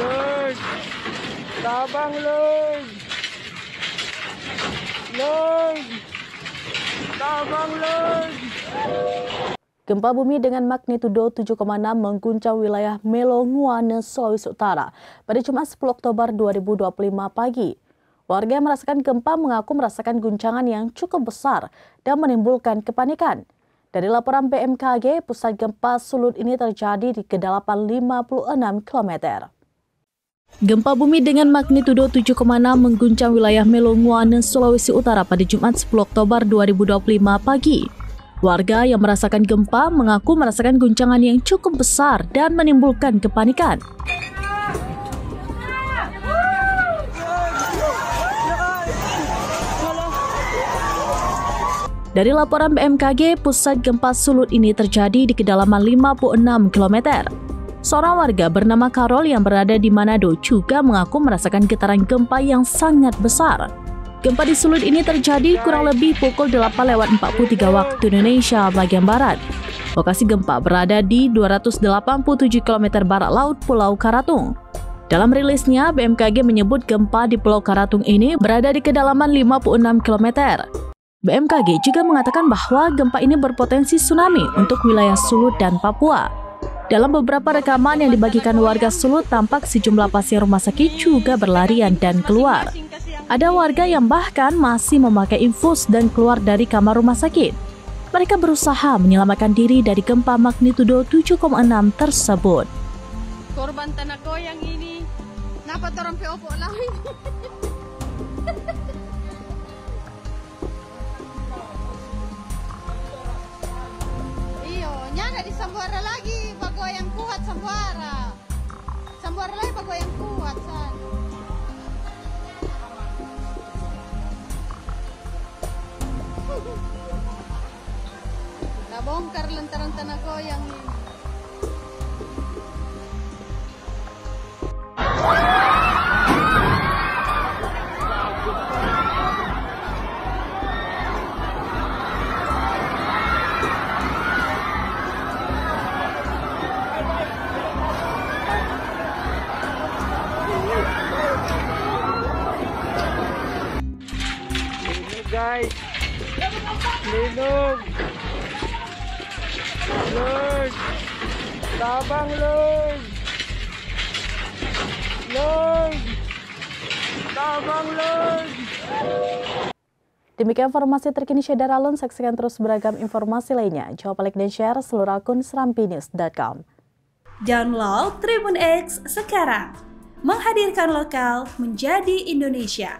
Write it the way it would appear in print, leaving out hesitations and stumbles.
Lord, tabang Lord, Lord, tabang Lord. Gempa bumi dengan magnitudo 7,6 mengguncang wilayah Melonguane, Sulawesi Utara pada Jumat 10 Oktober 2025 pagi. Warga yang merasakan gempa mengaku merasakan guncangan yang cukup besar dan menimbulkan kepanikan. Dari laporan BMKG, pusat gempa Sulut ini terjadi di kedalaman 56 km. Gempa bumi dengan magnitudo 7,6 mengguncang wilayah Melonguane, Sulawesi Utara pada Jumat 10 Oktober 2025 pagi. Warga yang merasakan gempa mengaku merasakan guncangan yang cukup besar dan menimbulkan kepanikan. Dari laporan BMKG, pusat gempa Sulut ini terjadi di kedalaman 56 km. Seorang warga bernama Karol yang berada di Manado juga mengaku merasakan getaran gempa yang sangat besar. Gempa di Sulut ini terjadi kurang lebih pukul 8:43 waktu Indonesia bagian Barat. Lokasi gempa berada di 287 km barat laut Pulau Karatung. Dalam rilisnya, BMKG menyebut gempa di Pulau Karatung ini berada di kedalaman 56 km. BMKG juga mengatakan bahwa gempa ini berpotensi tsunami untuk wilayah Sulut dan Papua. Dalam beberapa rekaman yang dibagikan warga Sulut, tampak sejumlah pasien rumah sakit juga berlarian dan keluar. Ada warga yang bahkan masih memakai infus dan keluar dari kamar rumah sakit. Mereka berusaha menyelamatkan diri dari gempa magnitudo 7,6 tersebut. Korban tanah goyang ini, kenapa orang PO lain? Iyo, nyana di Sambuara lagi, bagoyang kuat Sambuara. Sambuara lagi bagoyang kuat, san. Nabongkar lantaran tanah goyang ini. Guys, linog, Lord, tabang Lord, Lord, tabang Lord. Demikian informasi terkini Syedar Alun, saksikan terus beragam informasi lainnya. Jangan like dan share seluruh akun serampinews.com. Download Tribun X sekarang, menghadirkan lokal menjadi Indonesia.